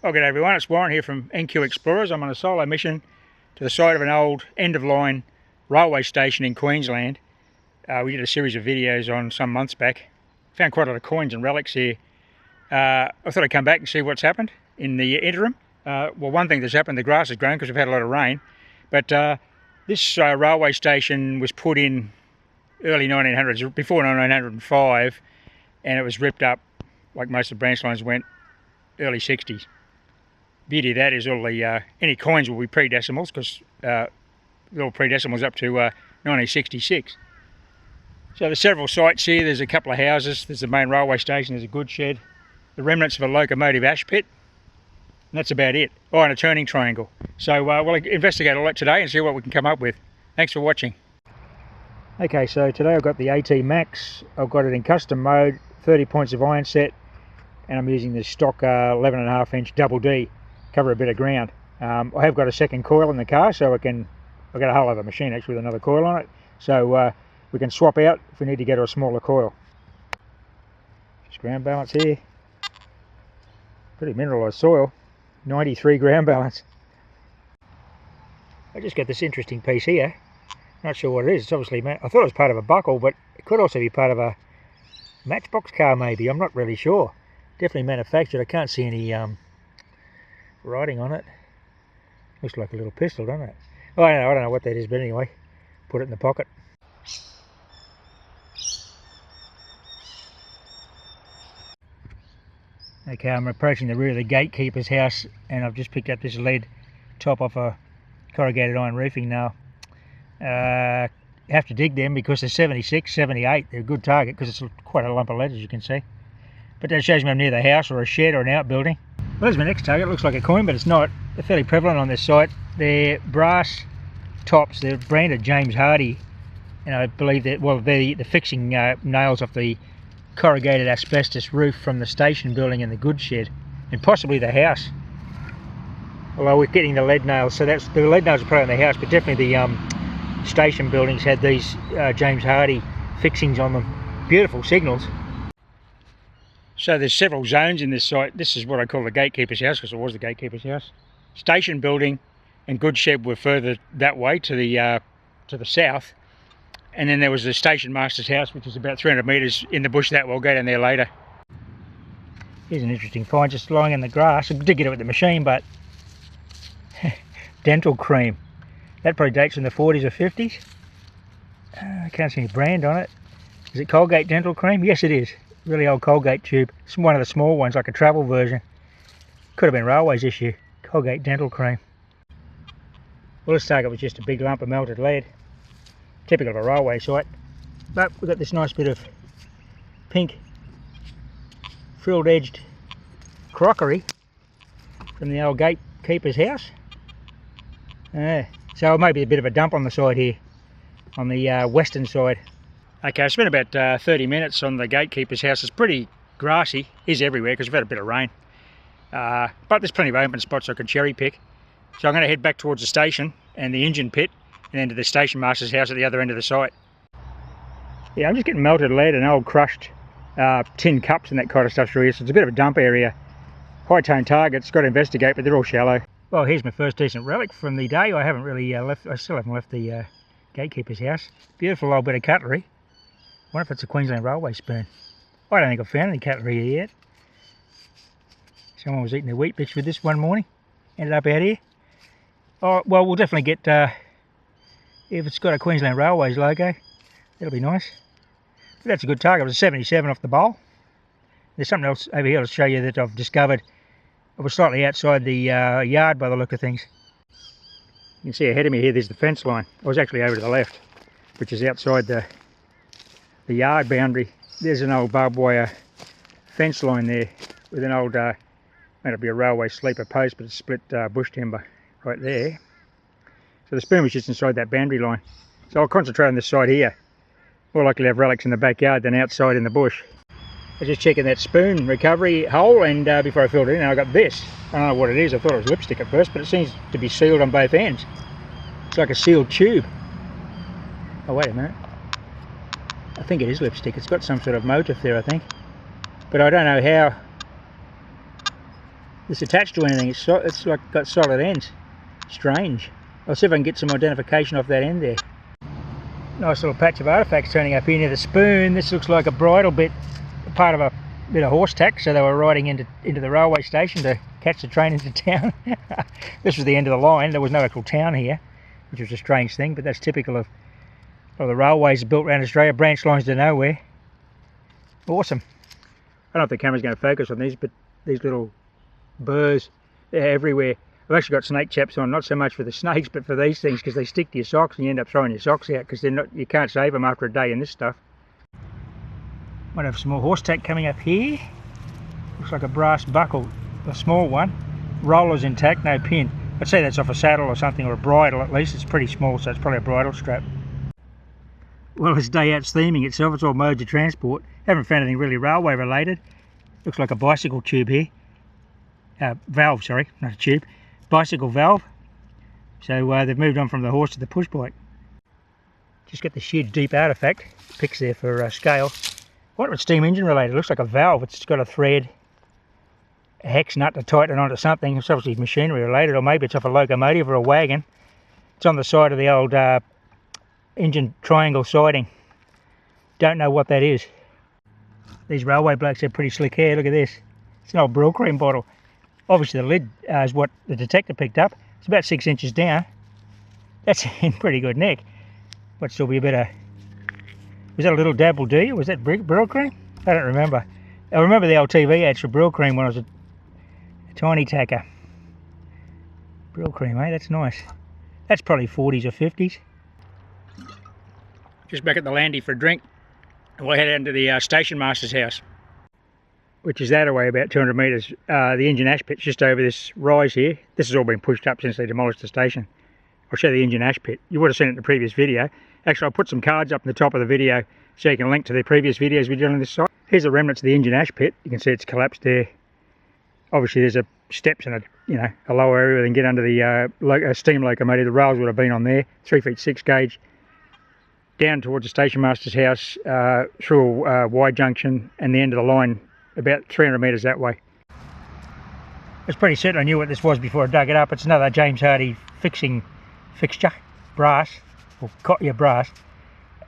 Well, good day everyone, it's Warren here from NQ Explorers. I'm on a solo mission to the site of an old end-of-line railway station in Queensland. We did a series of videos on some months back. Found quite a lot of coins and relics here. I thought I'd come back and see what's happened in the interim. Well, one thing that's happened, the grass has grown because we've had a lot of rain. But this railway station was put in early 1900s, before 1905, and it was ripped up, like most of the branch lines went, early 60s. Beauty of that is all the any coins will be pre-decimals, because all pre-decimals up to 1966. So there's several sites here. There's a couple of houses, there's the main railway station, there's a goods shed, the remnants of a locomotive ash pit, and that's about it. Oh, and a turning triangle. So we'll investigate all that today and see what we can come up with. Thanks for watching. Okay, so today I've got the AT Max. I've got it in custom mode, 30 points of iron set, and I'm using the stock 11.5 inch double D. Cover a bit of ground. I have got a second coil in the car, so I've got a whole other machine actually with another coil on it, so we can swap out if we need to get a smaller coil. Just ground balance here. Pretty mineralised soil, 93 ground balance. I just got this interesting piece here. Not sure what it is. It's obviously, I thought it was part of a buckle, but it could also be part of a matchbox car maybe. I'm not really sure. Definitely manufactured. I can't see any writing on it. Looks like a little pistol, doesn't it? Oh, I don't know what that is, but anyway, put it in the pocket. Okay, I'm approaching the rear of the gatekeeper's house, and I've just picked up this lead top off a corrugated iron roofing nail. Have to dig them because they're 76, 78. They're a good target because it's quite a lump of lead, as you can see. But that shows me I'm near the house or a shed or an outbuilding. Well, there's my next target. It looks like a coin, but it's not. They're fairly prevalent on this site. They're brass tops. They're branded James Hardie, and I believe that, well, they're the fixing nails off the corrugated asbestos roof from the station building and the goods shed, and possibly the house. Although we're getting the lead nails, so that's the lead nails are probably on the house, but definitely the station buildings had these James Hardie fixings on them. Beautiful signals. So there's several zones in this site. This is what I call the gatekeeper's house, because it was the gatekeeper's house. Station building and goods shed were further that way to the south, and then there was the station master's house, which is about 300 metres in the bush that way. We'll go down there later. Here's an interesting find, just lying in the grass. I did get it with the machine, but dental cream. That probably dates from the 40s or 50s. I can't see any brand on it. Is it Colgate dental cream? Yes, it is. Really old Colgate tube. It's one of the small ones, like a travel version. Could have been Railways issue. Colgate dental cream. Well, this target was just a big lump of melted lead. Typical of a railway site. But we've got this nice bit of pink frilled edged crockery from the old gatekeeper's house. So it may be a bit of a dump on the side here, on the western side. Okay, I spent about 30 minutes on the gatekeeper's house. It's pretty grassy, is everywhere because we've had a bit of rain. But there's plenty of open spots I can cherry pick. So I'm going to head back towards the station and the engine pit, and then to the station master's house at the other end of the site. Yeah, I'm just getting melted lead and old crushed tin cups and that kind of stuff through here, so it's a bit of a dump area. High tone targets, got to investigate, but they're all shallow. Well, here's my first decent relic from the day. I haven't really I still haven't left the gatekeeper's house. Beautiful old bit of cutlery. I wonder if it's a Queensland Railway spoon. I don't think I've found any cutlery here yet. Someone was eating their wheat bix with this one morning. Ended up out here. Oh, well, we'll definitely get, if it's got a Queensland Railways logo, that'll be nice. But that's a good target. It was a 77 off the bowl. There's something else over here I'll show you that I've discovered. I was slightly outside the yard by the look of things. You can see ahead of me here, there's the fence line. I was actually over to the left, which is outside the yard boundary. There's an old barbed wire fence line there with an old, might be a railway sleeper post, but it's split bush timber right there. So the spoon was just inside that boundary line. So I'll concentrate on this side here. More likely to have relics in the backyard than outside in the bush. I was just checking that spoon recovery hole, and before I filled it in, I got this. I don't know what it is. I thought it was lipstick at first, but it seems to be sealed on both ends. It's like a sealed tube. Oh, wait a minute. I think it is lipstick. It's got some sort of motif there, I think. But I don't know how this attached to anything. It's like got solid ends. Strange. I'll see if I can get some identification off that end there. Nice little patch of artefacts turning up here near the spoon. This looks like a bridle bit, part of a bit of horse tack, so they were riding into the railway station to catch the train into town. This was the end of the line. There was no actual town here, which was a strange thing, but that's typical of the railways built around Australia, branch lines to nowhere. Awesome. I don't know if the camera's going to focus on these, but these little burrs, they're everywhere. I've actually got snake chaps on, not so much for the snakes, but for these things, because they stick to your socks and you end up throwing your socks out because you can't save them after a day in this stuff. Might have some more horse tack coming up here. Looks like a brass buckle, a small one. Rollers intact, no pin. I'd say that's off a saddle or something, or a bridle at least. It's pretty small, so it's probably a bridle strap. Well, this day out's theming itself. It's all modes of transport. Haven't found anything really railway related. Looks like a bicycle tube here. Valve, sorry, not a tube. Bicycle valve. So they've moved on from the horse to the push bike. Just got the sheer deep artefact. Picks there for scale. What was steam engine related? It looks like a valve. It's got a thread, a hex nut to tighten onto something. It's obviously machinery related, or maybe it's off a locomotive or a wagon. It's on the side of the old engine triangle siding. Don't know what that is. These railway blokes have pretty slick hair. Look at this. It's an old Brylcreem bottle. Obviously the lid is what the detector picked up. It's about 6 inches down. That's in pretty good nick. Might still be a bit of... Was that a little Dabble D? Was that Brylcreem? I don't remember. I remember the old TV ads for Brylcreem when I was a tiny tacker. Brylcreem, eh? That's nice. That's probably 40s or 50s. Just back at the Landy for a drink. We'll head into the station master's house, which is that away about 200 metres. The engine ash pit's just over this rise here. This has all been pushed up since they demolished the station. I'll show the engine ash pit. You would have seen it in the previous video. Actually, I'll put some cards up in the top of the video so you can link to the previous videos we've done on this site. Here's the remnants of the engine ash pit. You can see it's collapsed there. Obviously, there's steps and a lower area where they can get under the steam locomotive. The rails would have been on there. 3 feet 6 gauge. Down towards the station master's house, through a Y junction and the end of the line, about 300 metres that way. I was pretty certain I knew what this was before I dug it up. It's another James Hardie fixture, brass, or brass,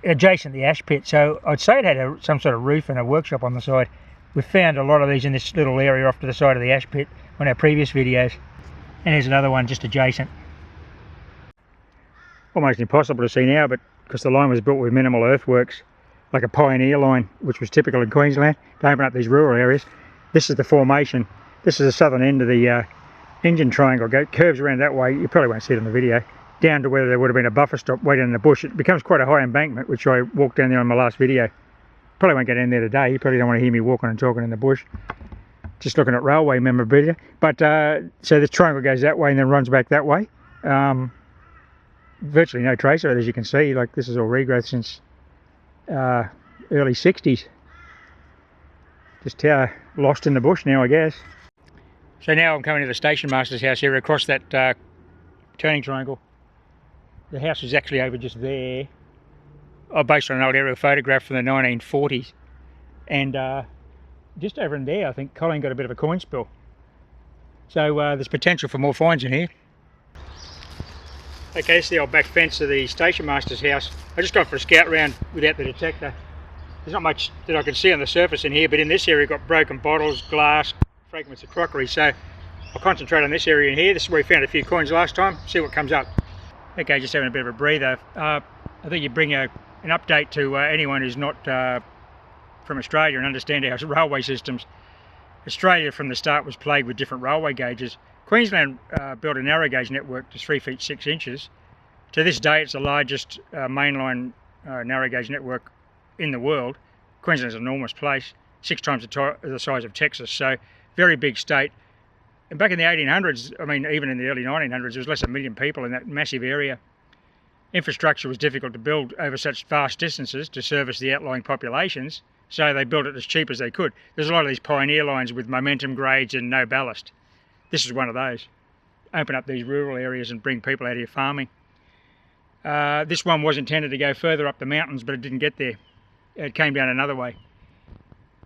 adjacent to the ash pit. So I'd say it had some sort of roof and a workshop on the side. We've found a lot of these in this little area off to the side of the ash pit on our previous videos. And here's another one just adjacent. Almost impossible to see now, but because the line was built with minimal earthworks, like a pioneer line, which was typical in Queensland, to open up these rural areas. This is the formation. This is the southern end of the engine triangle. It curves around that way. You probably won't see it in the video. Down to where there would have been a buffer stop way down in the bush. It becomes quite a high embankment, which I walked down there on my last video. Probably won't get in there today. You probably don't want to hear me walking and talking in the bush. Just looking at railway memorabilia. But so this triangle goes that way and then runs back that way. Virtually no trace of it, as you can see. Like, this is all regrowth since early 60s. Just lost in the bush now, I guess. So now I'm coming to the station master's house here across that turning triangle. The house is actually over just there. Based on an old aerial photograph from the 1940s. And just over in there, I think Colleen got a bit of a coin spill. So there's potential for more finds in here. Okay, this is the old back fence of the station master's house. I just gone for a scout round without the detector. There's not much that I can see on the surface in here, but in this area we've got broken bottles, glass, fragments of crockery. So I'll concentrate on this area in here. This is where we found a few coins last time, see what comes up. Okay, just having a bit of a breather. I think you bring an update to anyone who's not from Australia and understand our railway systems. Australia from the start was plagued with different railway gauges. Queensland built a narrow gauge network to 3 feet 6 inches. To this day it's the largest mainline narrow gauge network in the world. Queensland's an enormous place, 6 times the size of Texas, so very big state. And back in the 1800s, I mean even in the early 1900s, there was less than 1 million people in that massive area. Infrastructure was difficult to build over such vast distances to service the outlying populations, so they built it as cheap as they could. There's a lot of these pioneer lines with momentum grades and no ballast. This is one of those. Open up these rural areas and bring people out here farming. This one was intended to go further up the mountains, but it didn't get there. It came down another way.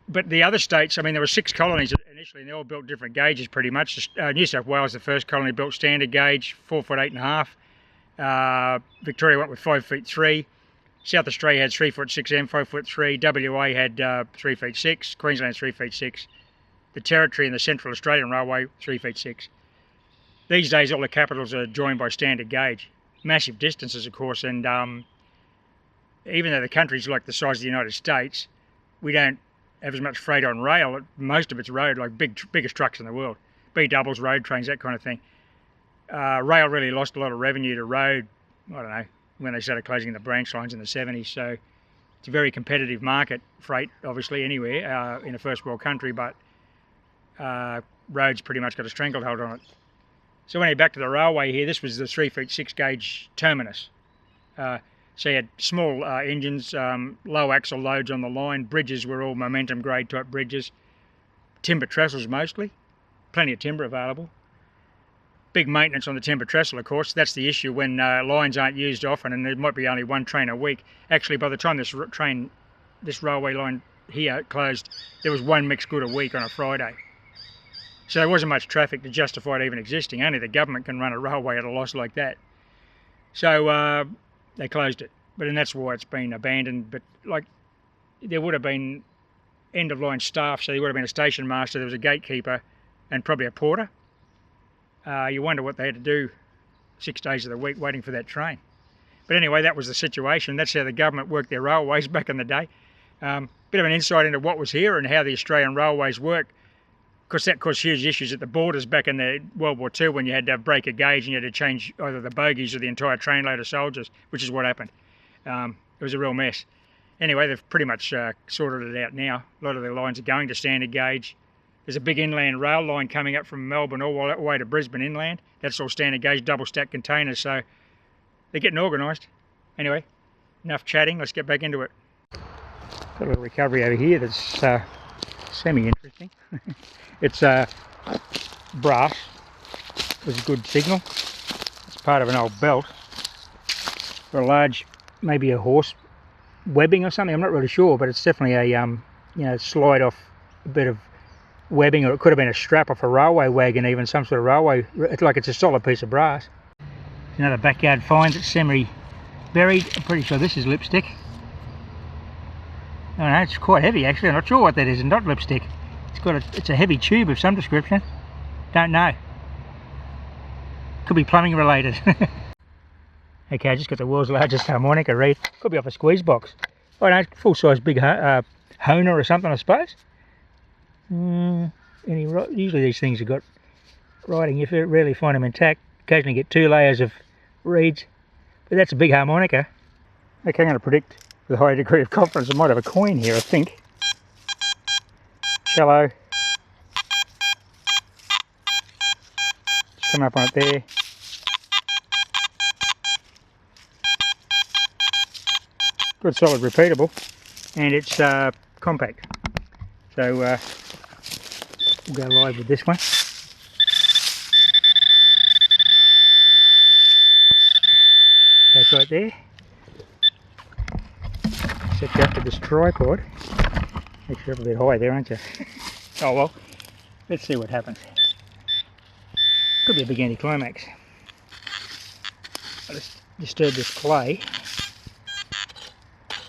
But the other states, I mean, there were 6 colonies, and initially, and they all built different gauges pretty much. New South Wales, the first colony, built standard gauge, 4 foot 8.5. Victoria went with 5 feet 3. South Australia had 3 foot 6 and 5 foot 3. WA had 3 feet 6. Queensland 3 feet 6. The Territory and the Central Australian Railway 3 feet 6. These days, all the capitals are joined by standard gauge. Massive distances, of course, and even though the country's like the size of the United States, we don't have as much freight on rail. Most of it's road, like biggest trucks in the world. B-doubles, road trains, that kind of thing. Rail really lost a lot of revenue to road, I don't know, when they started closing the branch lines in the 70s. So it's a very competitive market, freight, obviously, anywhere in a first world country, but roads pretty much got a stranglehold on it. So when you back to the railway here, this was the 3 feet 6 gauge terminus. So you had small engines, low axle loads on the line. Bridges were all momentum grade type bridges. Timber trestles mostly. Plenty of timber available. Big maintenance on the timber trestle, of course. That's the issue when lines aren't used often, and there might be only one train a week. Actually, by the time this railway line here closed, there was one mixed good a week on a Friday. So there wasn't much traffic to justify it even existing. Only the government can run a railway at a loss like that. So they closed it, and that's why it's been abandoned. But like, there would have been end-of-line staff, so there would have been a station master, there was a gatekeeper, and probably a porter. You wonder what they had to do 6 days of the week waiting for that train. But anyway, that was the situation. That's how the government worked their railways back in the day. Bit of an insight into what was here and how the Australian railways work. Because that caused huge issues at the borders back in the World War II when you had to break a gauge and you had to change either the bogies or the entire trainload of soldiers, which is what happened. It was a real mess. Anyway, they've pretty much sorted it out now. A lot of the lines are going to standard gauge. There's a big inland rail line coming up from Melbourne all the way to Brisbane inland. That's all standard gauge, double stack containers, so they're getting organised. Anyway, enough chatting, let's get back into it. Got a little recovery over here that's semi-interesting. It's brass with a good signal. It's part of an old belt for a large, maybe a horse webbing or something. I'm not really sure, but it's definitely a slide off a bit of webbing, or it could have been a strap off a railway wagon, even some sort of railway. It's like it's a solid piece of brass. Another backyard find that's semi-buried. I'm pretty sure this is lipstick. I don't know, it's quite heavy actually. I'm not sure what that is. It's not lipstick. It's a heavy tube of some description. Don't know. Could be plumbing related. Okay, I just got the world's largest harmonica reed. Could be off a squeeze box. I don't know, full-size big Honer or something, I suppose. Usually these things have got writing. You rarely find them intact. Occasionally get 2 layers of reeds. But that's a big harmonica. Okay, I'm going to predict with a high degree of confidence I might have a coin here, I think. Shallow. Just come up on it there. Good, solid, repeatable, and it's compact. So we'll go live with this one. That's right there. Set you up with this tripod. Makes you up a bit high there, aren't you? Oh well, let's see what happens. Could be a big anticlimax. I'll just disturb this clay.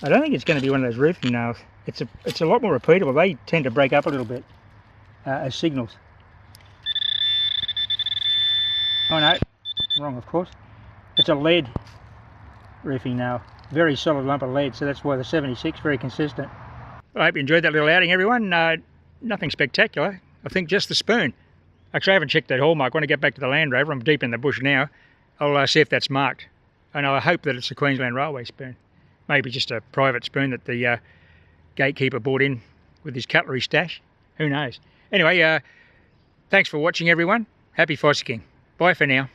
I don't think it's going to be one of those roofing nails. It's a lot more repeatable. They tend to break up a little bit as signals. Oh no, wrong of course. It's a lead roofing nail. Very solid lump of lead, so that's why the 76 very consistent. I hope you enjoyed that little outing, everyone. Nothing spectacular. I think just the spoon. Actually, I haven't checked that hallmark. When I get back to the Land Rover, I'm deep in the bush now. I'll see if that's marked. And I hope that it's a Queensland Railway spoon. Maybe just a private spoon that the gatekeeper brought in with his cutlery stash. Who knows? Anyway, thanks for watching, everyone. Happy fossicking. Bye for now.